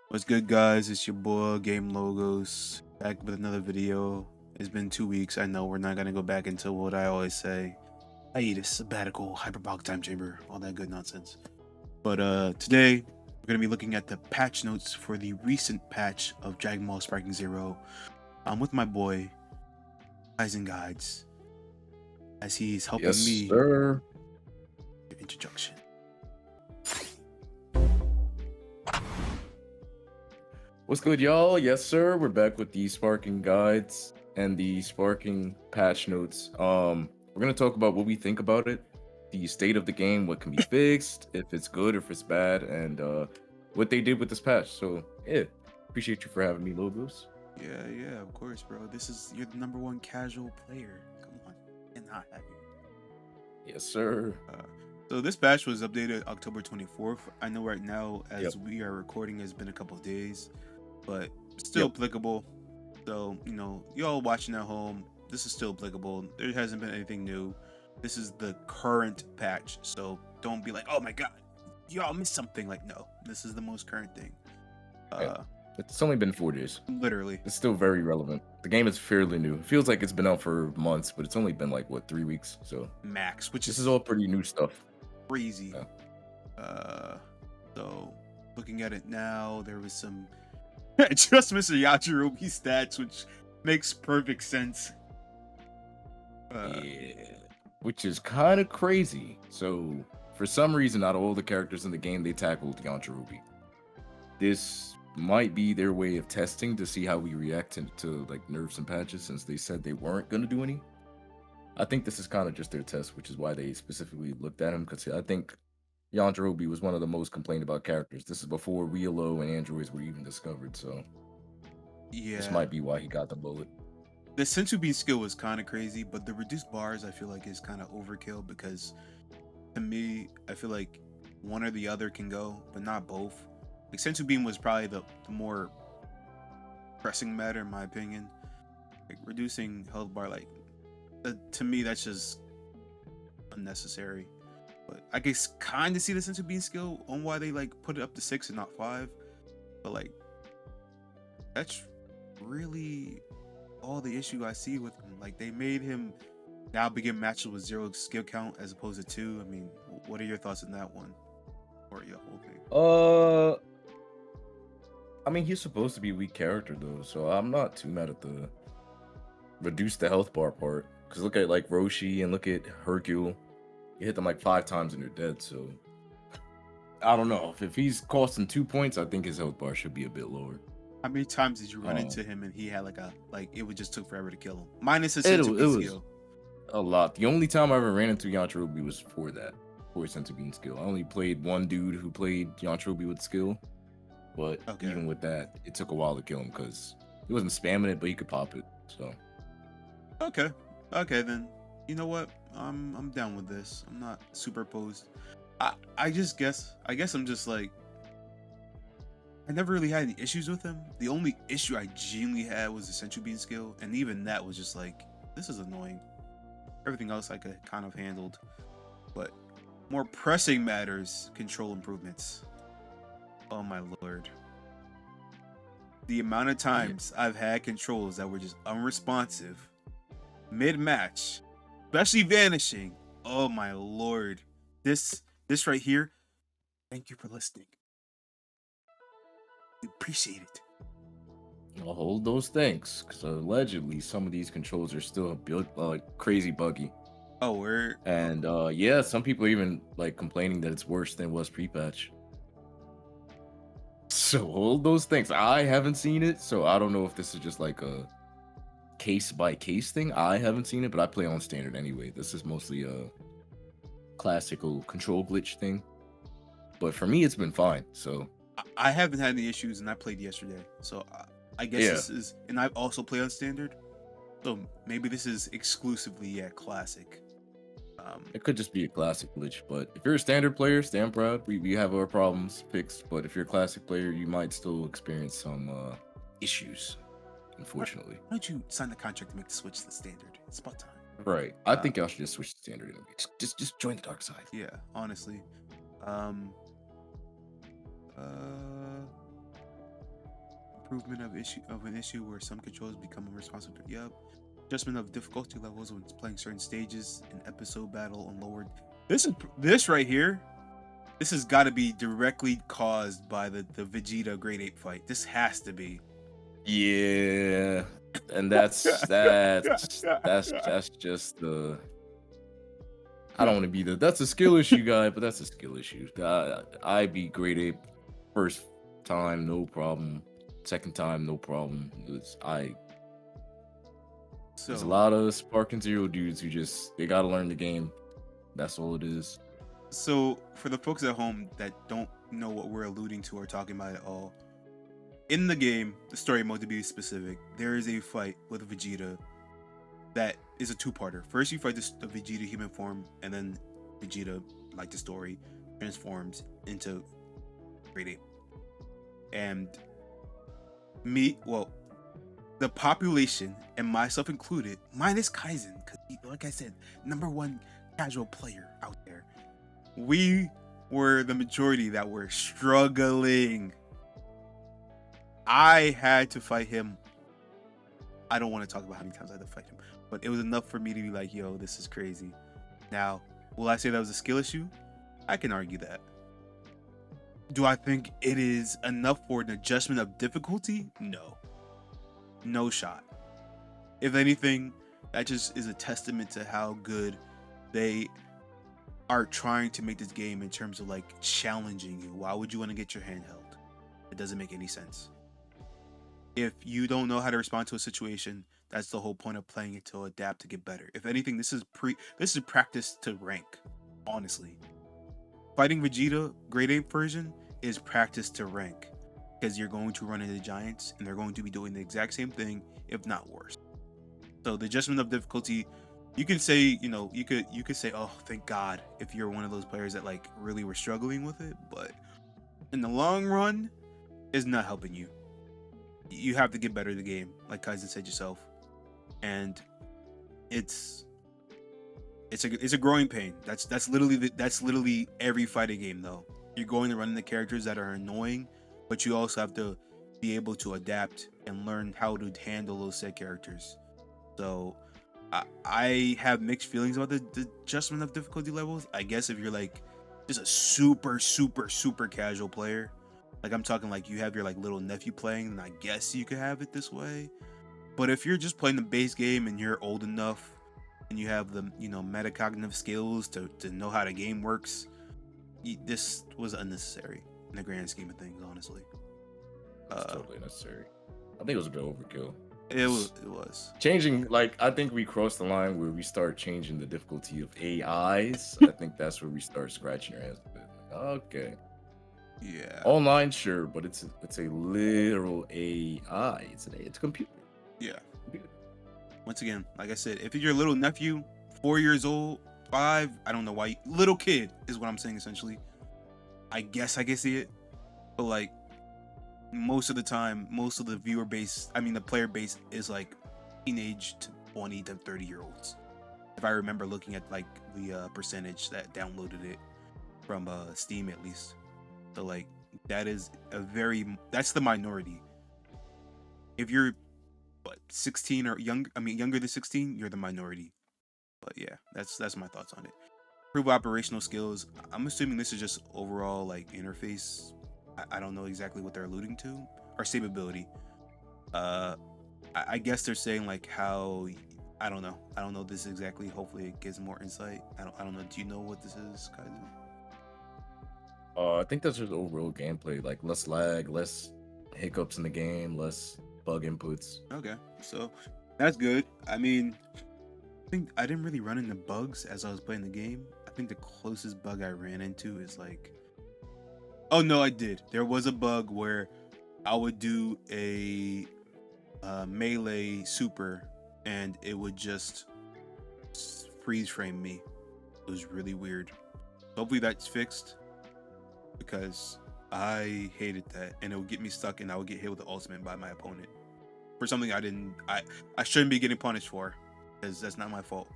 What's good, guys? It's your boy Gamelogos back with another video. It's been 2 weeks. I know we're not gonna go back into what I always say. I eat a sabbatical, hyperbolic time chamber, all that good nonsense. But today we're gonna be looking at the patch notes for the recent patch of Dragon Ball Sparking Zero. I'm with my boy Kaizen Guides as he's helping Yes, me sir. with introduction. What's good, y'all? Yes, sir. We're back with the Sparking guides and the Sparking patch notes. We're gonna talk about what we think about it, the state of the game, what can be fixed, if it's good or if it's bad, and what they did with this patch. So yeah, appreciate you for having me, Logos. Yeah, of course, bro. You're the number one casual player. Come on, cannot have you. Yes, sir. So this patch was updated October 24th. I know right now, Yep. as we are recording, it's been a couple of days, but still Yep. applicable. So, y'all watching at home, this is still applicable. There hasn't been anything new. This is the current patch. So don't be like, oh my god, y'all missed something. Like, no, this is the most current thing. Yeah. It's only been 4 days. Literally. It's still very relevant. The game is fairly new. It feels like it's been out for months, but it's only been like what, 3 weeks. So Max, which this is is all pretty new stuff. crazy. Yeah. So looking at it now, there was some just Mr. Yajirobe stats, which makes perfect sense. Yeah, which is kind of crazy. So, for some reason, out of all the characters in the game, they tackled Yajirobe. This might be their way of testing to see how we react to like nerfs and patches, since they said they weren't gonna do any. I think this is kind of just their test, which is why they specifically looked at him, because I think Yajirobe was one of the most complained about characters. This is before Riolo and androids were even discovered, so this Yeah, might be why he got the bullet. the Sensu Bean skill was kind of crazy, but the reduced bars I feel like is kind of overkill because to me, I feel like one or the other can go, but not both. Like Sensu Beam was probably the more pressing matter in my opinion. Like reducing health bar, like to me, that's just unnecessary. But I can kind of see the Sensu Bean skill on why they like put it up to 6 and not 5. But like, that's really all the issue I see with him. Like they made him now begin matches with 0 skill count as opposed to 2. I mean, what are your thoughts on that one? Or your whole thing? I mean, he's supposed to be a weak character though, so I'm not too mad at the reduce the health bar part. Because look at like Roshi and look at Hercule. You hit them like 5 times and they're dead. So I don't know if he's costing 2 points. I think his health bar should be a bit lower. How many times did you run into him and he had like it would just took forever to kill him? Minus his It, Sensu it was skill. a lot. The only time I ever ran into Yajirobe was for his Senzu Bean skill. I only played one dude who played Yajirobe with skill, but Okay. even with that, it took a while to kill him because he wasn't spamming it, but he could pop it. So Okay then. You know what? I'm down with this. I'm not super opposed. I guess I'm just like I never really had any issues with him. The only issue I genuinely had was the Sensu Bean skill, and even that was just like, this is annoying. Everything else I could kind of handled. But more pressing matters, control improvements. Oh my lord. The amount of times I've had controls that were just unresponsive mid-match, especially vanishing. Oh my lord. This right here. Thank you for listening. We appreciate it. I'll hold those things because allegedly some of these controls are still built crazy buggy. Oh, we're And yeah, some people are even like complaining that it's worse than it was pre-patch. So hold those things. I haven't seen it, so I don't know if this is just like a case by case thing. I haven't seen it, but I play on standard anyway. This is mostly a classical control glitch thing. But for me, it's been fine. So I haven't had any issues, and I played yesterday, so I guess this is, and I've also played on standard, so maybe this is exclusively classic. It could just be a classic glitch, but if you're a standard player, stand proud. We have our problems fixed, but if you're a classic player, you might still experience some issues, unfortunately. Why don't you sign the contract to make the switch to the standard? It's about time. Right. I think y'all should just switch to standard anyway. Just join the dark side. Yeah, honestly. improvement of an issue where some controls become unresponsive. Yep. Adjustment of difficulty levels when playing certain stages, an episode battle on lowered. This right here. This has got to be directly caused by the Vegeta Grade 8 fight. This has to be. Yeah, and that's just the. I don't want to be that's a skill issue guy, but that's a skill issue. I beat grade 8 first time, no problem. Second time, no problem. There's a lot of Sparking Zero dudes who they gotta learn the game. That's all it is. So for the folks at home that don't know what we're alluding to or talking about at all, in the game, the story mode to be specific, there is a fight with Vegeta that is a two-parter. First, you fight the Vegeta human form, and then Vegeta, like the story, transforms into Grade 8. And the population, and myself included, minus Kaizen, because like I said, #1 casual player out there, we were the majority that were struggling. I had to fight him. I don't want to talk about how many times I had to fight him, but it was enough for me to be like, yo, this is crazy. Now, will I say that was a skill issue? I can argue that. Do I think it is enough for an adjustment of difficulty? No. No shot. If anything, that just is a testament to how good they are trying to make this game in terms of like challenging you. Why would you want to get your hand held? It doesn't make any sense. If you don't know how to respond to a situation, that's the whole point of playing it, to adapt, to get better. If anything, this is practice to rank, honestly. Fighting Vegeta Grade 8 version is practice to rank, because you're going to run into giants and they're going to be doing the exact same thing, if not worse. So the adjustment of difficulty, you can say, you could say, oh, thank God, if you're one of those players that like really were struggling with it, but in the long run, it's not helping you. You have to get better at the game, like Kaizen said yourself, and it's a growing pain. That's literally every fighting game though. You're going to run into characters that are annoying, but you also have to be able to adapt and learn how to handle those said characters. So I have mixed feelings about the adjustment of difficulty levels. I guess if you're like just a super casual player, like I'm talking like you have your like little nephew playing, then I guess you could have it this way. But if you're just playing the base game and you're old enough and you have the metacognitive skills to know how the game works, this was unnecessary in the grand scheme of things, honestly. It's totally necessary. I think it was a bit overkill. It was changing, like, I think we crossed the line where we start changing the difficulty of AIs. I think that's where we start scratching your hands a bit. Okay. Yeah. Online, sure, but it's a literal AI. It's a computer. Yeah. Once again, like I said, if your little nephew, 4 years old, 5, I don't know why, little kid is what I'm saying essentially. I guess I can see it, but like most of the time, most of the the player base is like teenage to 20 to 30-year-olds. If I remember looking at like the percentage that downloaded it from Steam at least. So like that's the minority. If you're 16 or younger than 16, you're the minority. But yeah, that's my thoughts on it. Improve operational skills. I'm assuming this is just overall like interface. I don't know exactly what they're alluding to. Or stability. I guess they're saying like how, I don't know this exactly. Hopefully it gives more insight. I don't know. Do you know what this is, Kaizen? I think that's just overall gameplay, like less lag, less hiccups in the game, less bug inputs. Okay, so that's good. I mean, I think I didn't really run into bugs as I was playing the game. I think the closest bug I ran into is like, oh no, I did. There was a bug where I would do a melee super and it would just freeze frame me. It was really weird. Hopefully that's fixed, because I hated that, and it would get me stuck and I would get hit with the ultimate by my opponent for something I shouldn't be getting punished for, because that's not my fault.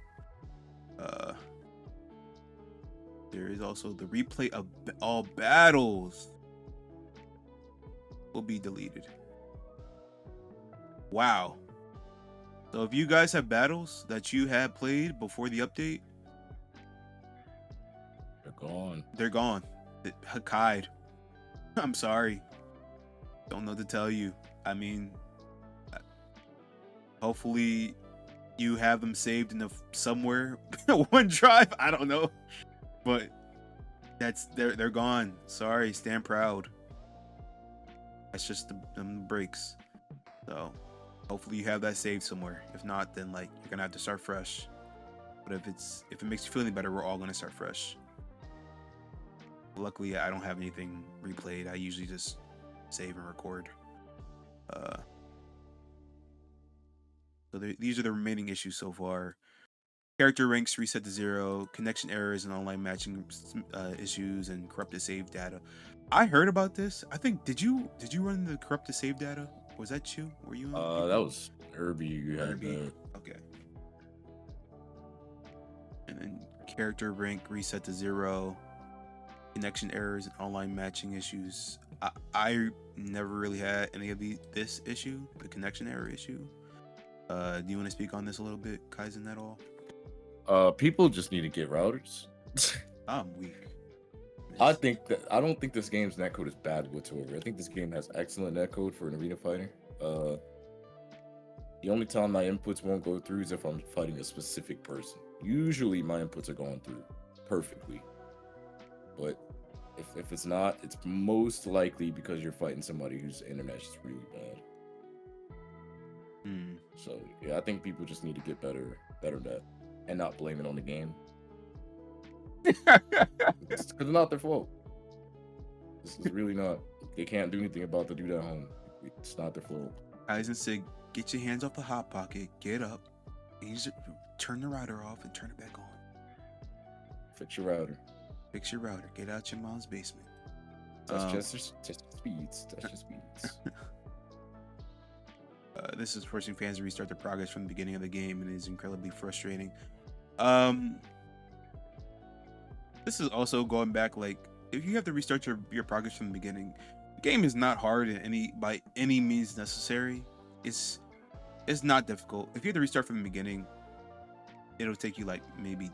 There is also the replay of all battles will be deleted. Wow. So if you guys have battles that you had played before the update, They're gone. they're gone. Hakai'd. I'm sorry. Don't know what to tell you. I mean, hopefully you have them saved in somewhere, OneDrive. I don't know, but they're gone. Sorry, stand proud. That's just the breaks. So hopefully you have that saved somewhere. If not, then like you're gonna have to start fresh. But if it makes you feel any better, we're all gonna start fresh. Luckily, I don't have anything replayed. I usually just save and record. So these are the remaining issues so far. Character ranks reset to 0, connection errors and online matching issues, and corrupted save data. I heard about this. I think did you run the corrupted save data? Was that you? Were you? That was Irby. You had Irby. that. Okay. And then character rank reset to 0, connection errors and online matching issues. I never really had any of this issue, the connection error issue. Do you want to speak on this a little bit, Kaizen, at all? People just need to get routers. I'm weak. I don't think this game's netcode is bad whatsoever. I think this game has excellent netcode for an arena fighter. The only time my inputs won't go through is if I'm fighting a specific person. Usually my inputs are going through perfectly. But if it's not, it's most likely because you're fighting somebody whose internet is really bad. So yeah, I think people just need to get better at that and not blame it on the game. It's not their fault. This is really not. They can't do anything about the dude at home. It's not their fault. Kaizen said, "Get your hands off the hot pocket. Get up. And you just turn the router off and turn it back on. Fix your router. Fix your router. Get out your mom's basement." That's just speeds. That's just speeds. This is forcing fans to restart their progress from the beginning of the game, and it is incredibly frustrating. This is also going back, like, if you have to restart your progress from the beginning, the game is not hard by any means necessary. It's not difficult. If you have to restart from the beginning, it'll take you like maybe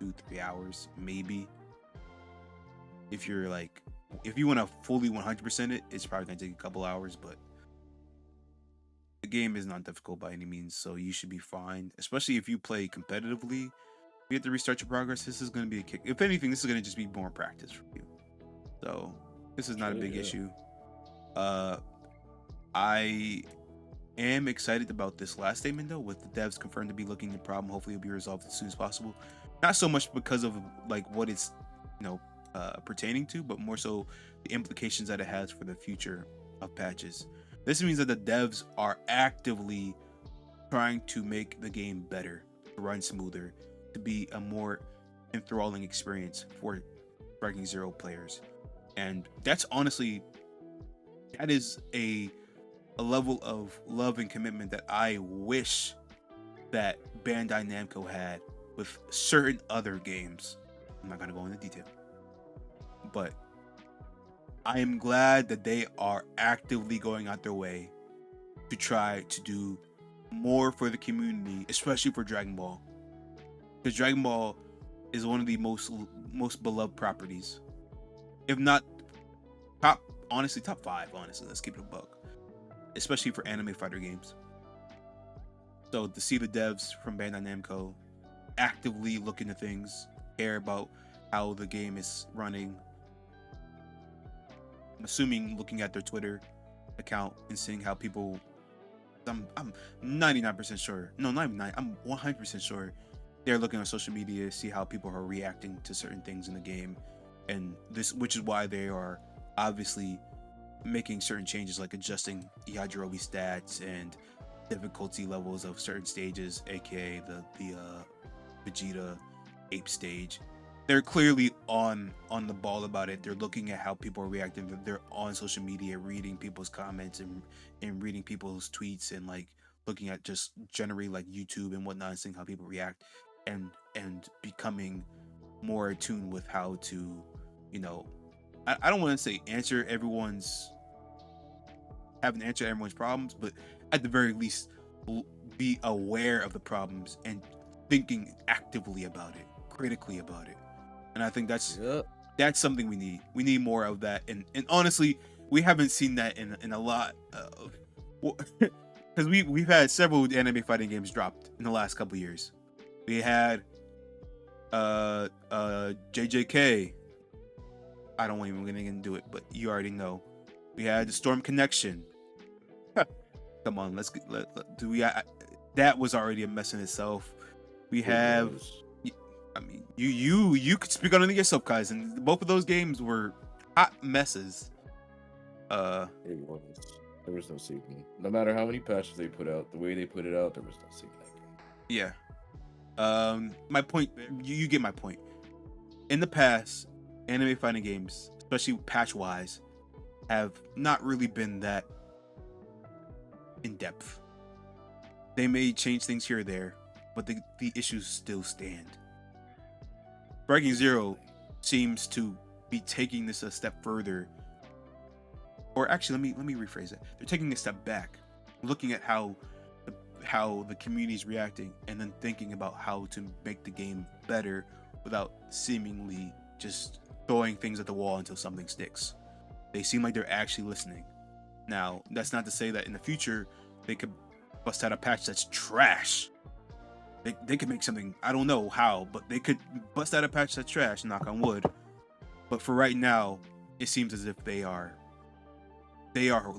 2-3 hours, maybe. If you want to fully 100% it, it's probably gonna take a couple hours, but the game is not difficult by any means, so you should be fine. Especially if you play competitively, if you have to restart your progress, this is going to be a kick. If anything, this is going to just be more practice for you. So this is not a big issue. I am excited about this last statement though, with the devs confirmed to be looking at the problem. Hopefully it'll be resolved as soon as possible. Not so much because of like what it's pertaining to, but more so the implications that it has for the future of patches. This means that the devs are actively trying to make the game better, to run smoother, to be a more enthralling experience for Striking Zero players. And that's honestly, that is a level of love and commitment that I wish that Bandai Namco had with certain other games. I'm not going to go into detail, but I am glad that they are actively going out their way to try to do more for the community, especially for Dragon Ball. Because Dragon Ball is one of the most beloved properties. If not top 5, honestly. Let's keep it a buck. Especially for anime fighter games. So to see the devs from Bandai Namco actively look into things, care about how the game is running, I'm assuming looking at their Twitter account and seeing how people, I'm 99% sure, no, not even 9, I'm 100% sure they're looking on social media to see how people are reacting to certain things in the game, and this, which is why they are obviously making certain changes, like adjusting Yajirobe stats and difficulty levels of certain stages, aka the Vegeta ape stage. They're clearly on the ball about it. They're looking at how people are reacting. They're on social media, reading people's comments and reading people's tweets, and like looking at just generally like YouTube and whatnot, and seeing how people react, and becoming more attuned with how to, I don't want to say answer everyone's problems, but at the very least be aware of the problems and thinking actively about it, critically about it. And I think Yep. that's something we need. We need more of that. And honestly, we haven't seen that in a lot of, because we've had several anime fighting games dropped in the last couple years. We had JJK. I don't even gonna get into it, but you already know. We had the Storm Connection. Come on, do we? That was already a mess in itself. We have. I mean, you could speak on it yourself, Kaizen. Both of those games were hot messes. It was. There was no saving. No matter how many patches they put out, the way they put it out, there was no saving that game. Yeah. My point. You get my point. In the past, anime fighting games, especially patch wise, have not really been that in depth. They may change things here or there, but the issues still stand. Breaking Zero seems to be taking this a step further. Or actually, let me rephrase it. They're taking a step back, looking at how the community is reacting, and then thinking about how to make the game better without seemingly just throwing things at the wall until something sticks. They seem like they're actually listening. Now, that's not to say that in the future they could bust out a patch that's trash. They could make something, I don't know how, but they could bust out a patch that's trash, knock on wood. But for right now, it seems as if they are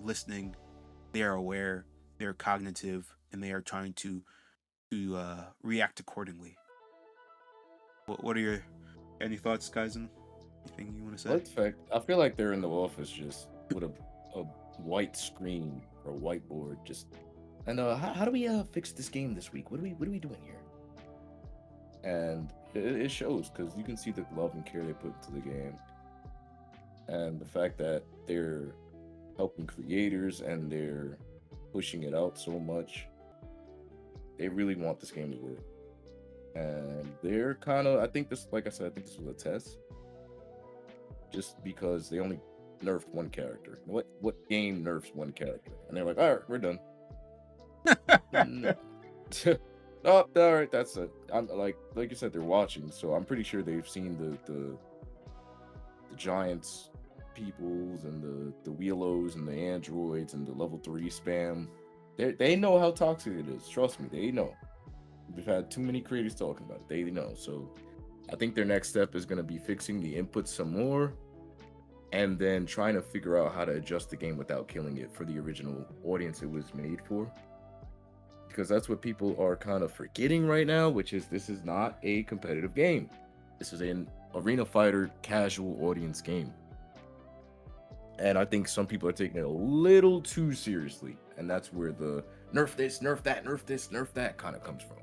listening, they are aware, they're cognitive, and they are trying to react accordingly. What are your any thoughts, Kaizen? Anything you want to say? Like the fact, I feel like they're in the office just with a white screen or a whiteboard, just and how do we fix this game this week? What are we doing here? And it shows because you can see the love and care they put into the game, and the fact that they're helping creators and they're pushing it out so much. They really want this game to work, and they're kind of. I think this, like I said, I think this was a test, just because they only nerfed one character. What game nerfs one character? And they're like, all right, we're done. Oh, all right, that's it. I'm like you said, they're watching, so I'm pretty sure they've seen the giants peoples and the wheelos and the androids and the level 3 spam. They know how toxic it is. Trust me, they know. We've had too many creators talking about it. They know. So I think their next step is going to be fixing the input some more, and then trying to figure out how to adjust the game without killing it for the original audience it was made for. Because that's what people are kind of forgetting right now, which is this is not a competitive game. This is an arena fighter casual audience game. And I think some people are taking it a little too seriously. And that's where the nerf this, nerf that, nerf this, nerf that kind of comes from.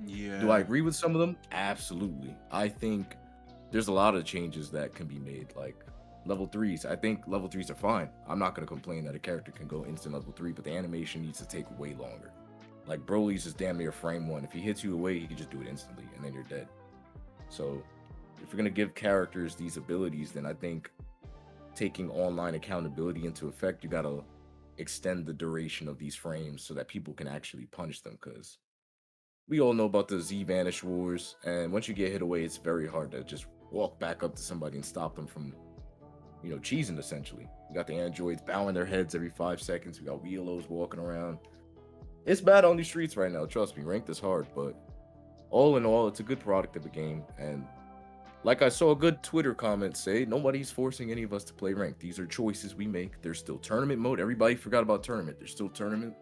Yeah. Do I agree with some of them? Absolutely. I think there's a lot of changes that can be made. Like level 3s. I think level 3s are fine. I'm not going to complain that a character can go instant level 3, but the animation needs to take way longer. Like Broly's is damn near frame 1. If he hits you away, he can just do it instantly, and then you're dead. So if you're going to give characters these abilities, then I think taking online accountability into effect, you got to extend the duration of these frames so that people can actually punish them, because we all know about the Z Vanish Wars, and once you get hit away, it's very hard to just walk back up to somebody and stop them from, cheesing, essentially. We got the androids bowing their heads every 5 seconds. We got wheelos walking around. It's bad on these streets right now. Trust me, ranked is hard, but all in all, it's a good product of a game. And like I saw a good Twitter comment say, nobody's forcing any of us to play ranked. These are choices we make. There's still tournament mode. Everybody forgot about tournament. There's still tournament.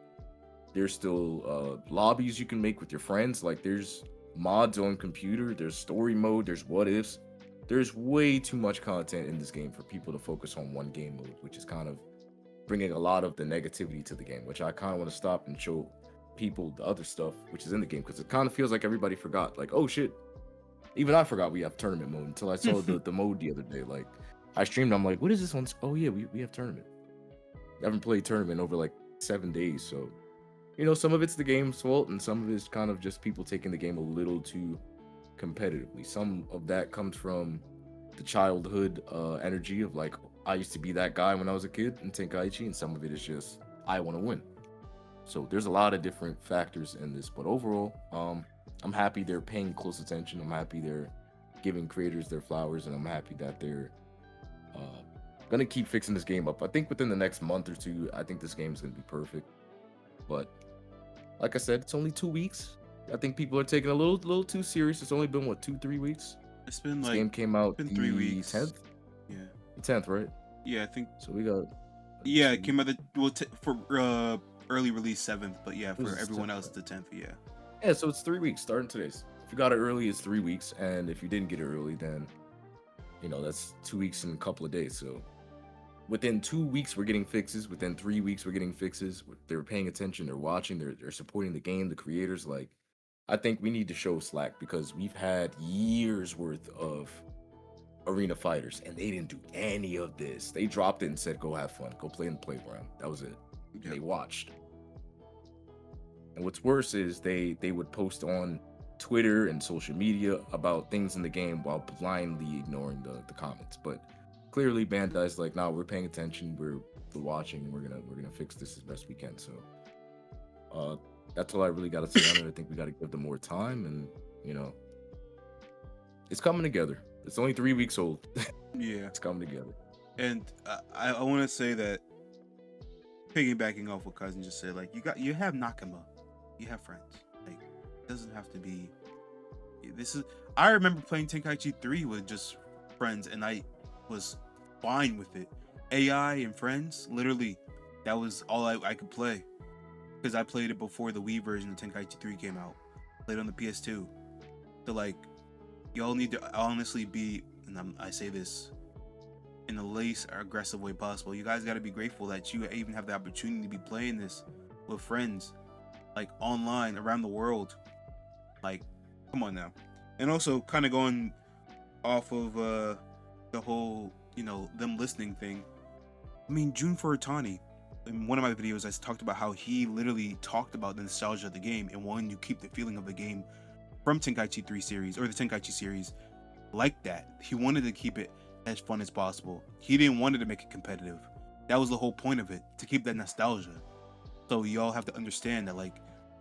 There's still lobbies you can make with your friends. Like there's mods on computer. There's story mode. There's what ifs. There's way too much content in this game for people to focus on one game mode, which is kind of bringing a lot of the negativity to the game, which I kind of want to stop and show people the other stuff which is in the game, because it kind of feels like everybody forgot. Like, oh shit, even I forgot we have tournament mode until I saw the mode the other day. Like I streamed, I'm like, what is this one? Oh yeah, we have tournament. I haven't played tournament over like 7 days, so some of it's the game's fault and some of it's kind of just people taking the game a little too competitively. Some of that comes from the childhood energy of like, I used to be that guy when I was a kid in Tenkaichi, and some of it is just I want to win. So there's a lot of different factors in this, but overall, I'm happy they're paying close attention. I'm happy they're giving creators their flowers, and I'm happy that they're uh, gonna keep fixing this game up. I think within the next month or two, I think this game is gonna be perfect. But like I said, it's only 2 weeks. I think people are taking a little too serious. It's only been what 2-3 weeks. It's been This like game came out been the 3 weeks. 10th. Yeah. The 10th, right? Yeah, I think. So we got Yeah, two it came out for early release 7th, but yeah, It was for the everyone 10th, else right? the 10th. Yeah. Yeah, so it's 3 weeks starting today. If you got it early, it's 3 weeks, and if you didn't get it early, then that's 2 weeks and a couple of days. So within 2 weeks, we're getting fixes. Within 3 weeks, we're getting fixes. They're paying attention. They're watching. They're supporting the game. The creators, like, I think we need to show slack because we've had years worth of arena fighters, and they didn't do any of this. They dropped it and said, "Go have fun. Go play in the playground." That was it. And Yeah. they watched. And what's worse is they would post on Twitter and social media about things in the game while blindly ignoring the comments. But clearly Bandai's like, nah, we're paying attention, we're watching, and we're gonna fix this as best we can. So that's all I really gotta say on it. I think we gotta give them more time, and it's coming together. It's only 3 weeks old. Yeah. It's coming together. And I want to say that, piggybacking off what Kaizen just said, like, you have Nakama, you have friends. Like, it doesn't have to be. I remember playing Tenkaichi 3 with just friends, and I was fine with it. AI and friends, literally, that was all I could play, because I played it before the Wii version of Tenkaichi 3 came out. Played on the PS2. So like, y'all need to honestly be, and I say this in the least aggressive way possible, you guys got to be grateful that you even have the opportunity to be playing this with friends, like, online around the world. Like, come on now. And also, kind of going off of the whole them listening thing, I mean, Jun Furutani, in one of my videos, I talked about how he literally talked about the nostalgia of the game and wanting to keep the feeling of the game from Tenkaichi 3 series, or the Tenkaichi series, like that. He wanted to keep it as fun as possible. He didn't want to make it competitive. That was the whole point of it, to keep that nostalgia. So y'all have to understand that, like,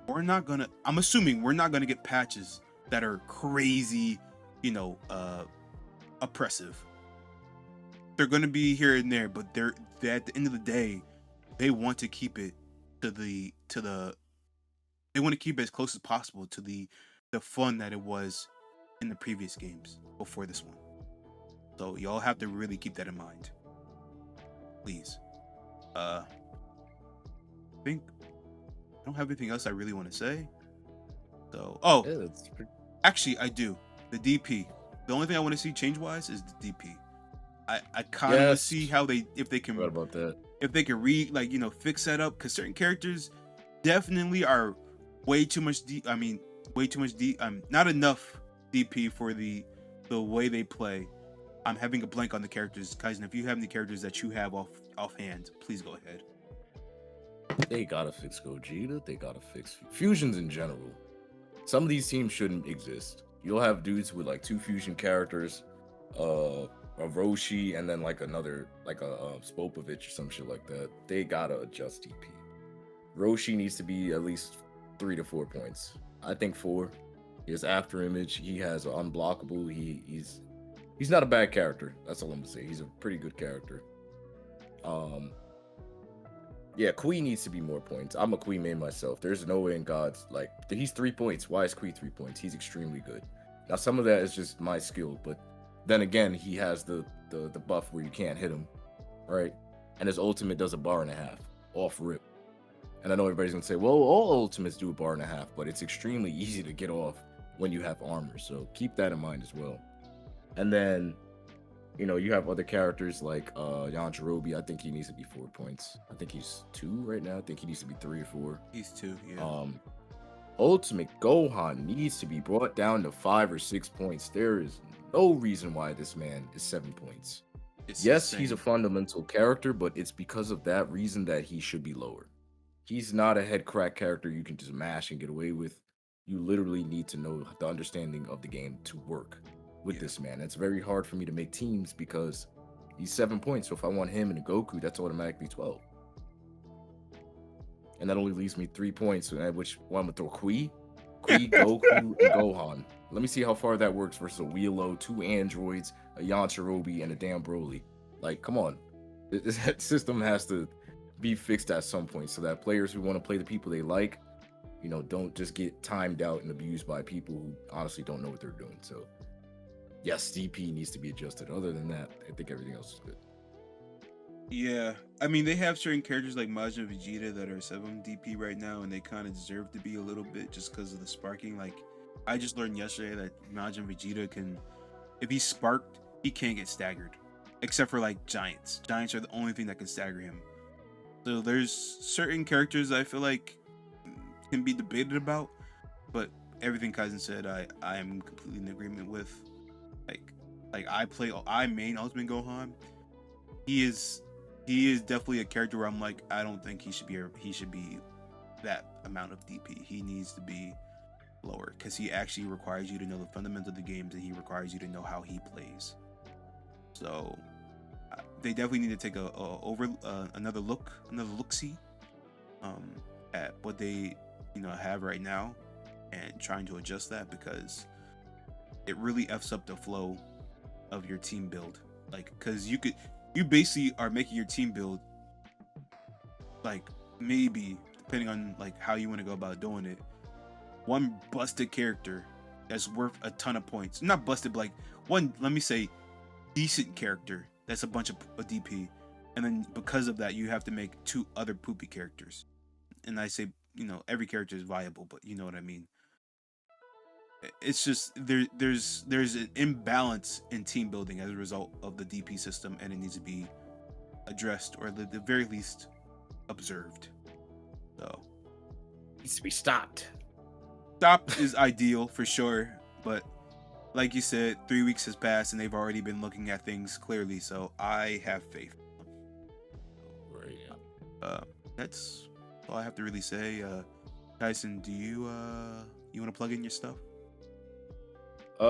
I'm assuming we're not gonna get patches that are crazy, oppressive. They're gonna be here and there, but they're at the end of the day, they want to keep it they want to keep it as close as possible to the fun that it was in the previous games before this one. So y'all have to really keep that in mind, please. I think I don't have anything else I really want to say. So, Yeah, that's pretty. actually, I do. The DP. The only thing I want to see change wise is the DP. I kind of want to see Yes. how if they Forgot can about that. fix that up, because certain characters definitely are way too much not enough DP for the way they play. I'm having a blank on the characters. Kaizen, if you have any characters that you have offhand, please go ahead. They gotta fix Gogeta. They gotta fix fusions in general. Some of these teams shouldn't exist. You'll have dudes with like 2 fusion characters, a Roshi, and then like another, like a Spopovich or some shit like that. They gotta adjust DP. Roshi needs to be at least 3 to 4 points. I think 4. He has after image. He has unblockable. He's not a bad character. That's all I'm gonna say. He's a pretty good character. Yeah, Kui needs to be more points. I'm a Kui main myself. There's no way in God's, like, he's 3 points. Why is Kui 3 points? He's extremely good. Now, some of that is just my skill, but then again, he has the buff where you can't hit him, right? And his ultimate does a bar and a half off rip. And I know everybody's gonna say, well, all ultimates do a bar and a half, but it's extremely easy to get off when you have armor. So keep that in mind as well. And then, you have other characters like Yajirobe. I think he needs to be 4 points. I think he's 2 right now. I think he needs to be 3 or 4. He's 2, yeah. Ultimate Gohan needs to be brought down to 5 or 6 points. There is no reason why this man is 7 points. It's yes, insane. he's a fundamental character, but it's because of that reason that he should be lower. He's not a head crack character you can just mash and get away with. You literally need to know the understanding of the game to work with this man. It's very hard for me to make teams because he's 7 points. So if I want him and a Goku, that's automatically 12. and that only leaves me 3 points. Which one I'm gonna throw? Kui, Goku, and Gohan. Let me see how far that works versus a Weelo, 2 androids, a Yajirobe, and a damn Broly. Like, come on. This system has to be fixed at some point so that players who want to play the people they like, don't just get timed out and abused by people who honestly don't know what they're doing. So, yes, DP needs to be adjusted. Other than that, I think everything else is good. Yeah, I mean, they have certain characters like Majin and Vegeta that are 7 DP right now, and they kind of deserve to be a little bit just because of the sparking. Like, I just learned yesterday that Majin Vegeta can, if he's sparked, he can't get staggered, except for like Giants. Giants are the only thing that can stagger him. So there's certain characters I feel like can be debated about, but everything Kaizen said, I am completely in agreement with. Like I main Ultimate Gohan. He is definitely a character where I'm like, I don't think he should be that amount of DP. He needs to be lower because he actually requires you to know the fundamentals of the games, and he requires you to know how he plays. So they definitely need to take another look-see at what they have right now and trying to adjust that, because it really f's up the flow of your team build. Like, because you basically are making your team build, like, maybe depending on like how you want to go about doing it, one busted character that's worth a ton of points. Not busted, but like one, let me say, decent character that's a bunch of DP, and then because of that you have to make 2 other poopy characters. And I say, every character is viable, but you know what I mean. It's just there's an imbalance in team building as a result of the DP system, and it needs to be addressed, or at the very least observed. So Needs to be stopped. Stopped is ideal for sure, but like you said, 3 weeks has passed and they've already been looking at things clearly, so I have faith. Right. That's all I have to really say. Tyson, do you want to plug in your stuff?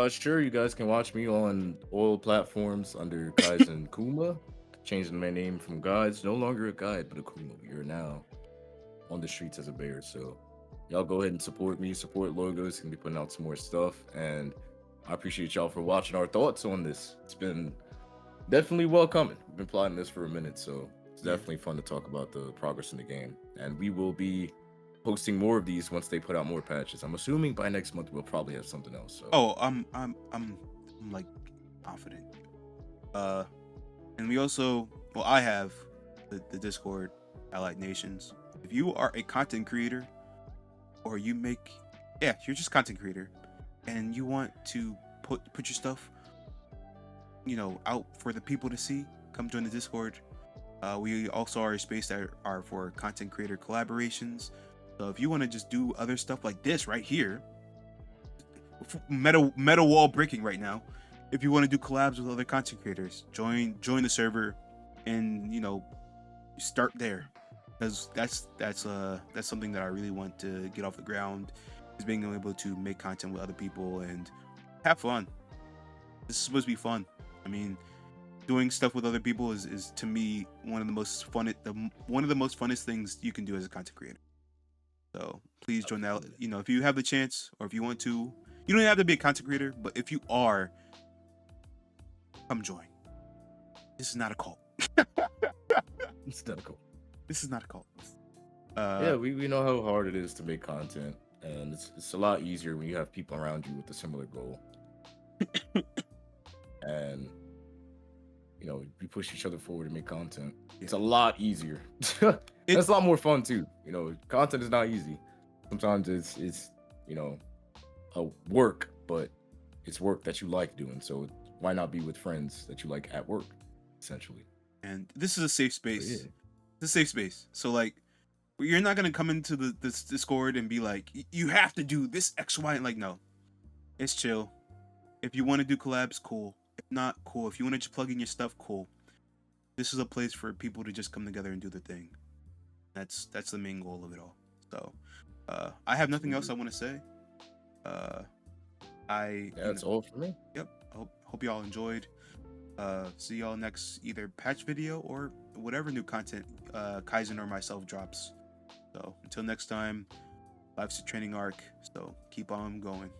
Sure, you guys can watch me on all platforms under Kaizen Kuma. Changing my name from guides, no longer a guide, but a Kuma. You're now on the streets as a bear. So y'all go ahead and support me, support Logos, and be putting out some more stuff. And I appreciate y'all for watching our thoughts on this. It's been definitely well coming. We've been plotting this for a minute, so it's definitely fun to talk about the progress in the game. And we will be posting more of these once they put out more patches. I'm assuming by next month we'll probably have something else. So I'm like confident. And we also, well, I have the Discord, Allied Nations. If you are a content creator, or you're just content creator, and you want to put your stuff, out for the people to see, come join the Discord. We also are a space that are for content creator collaborations. So if you want to just do other stuff like this right here, meta wall breaking right now. If you want to do collabs with other content creators, join the server, and start there, because that's something that I really want to get off the ground, is being able to make content with other people and have fun. This is supposed to be fun. I mean, doing stuff with other people is to me one of the most funnest things you can do as a content creator. So please join that. If you have the chance, or if you want to, you don't have to be a content creator, but if you are, come join. This is not a cult. it's not cool. This is not a cult. Yeah, we know how hard it is to make content, and it's a lot easier when you have people around you with a similar goal. And we push each other forward to make content. It's a lot easier. It's a lot more fun too. Content is not easy. Sometimes it's a work, but it's work that you like doing. So why not be with friends that you like at work, essentially? And this is a safe space. Yeah. It's a safe space. So like, you're not gonna come into this Discord and be like, you have to do this X, Y, and like, no, it's chill. If you want to do collabs, cool. If not, cool. If you want to just plug in your stuff, cool. This is a place for people to just come together and do their thing. That's the main goal of it all. So I have nothing else I want to say. That's all for me. Yep. Hope y'all enjoyed. See y'all next either patch video or whatever new content Kaizen or myself drops. So until next time, life's a training arc. So keep on going.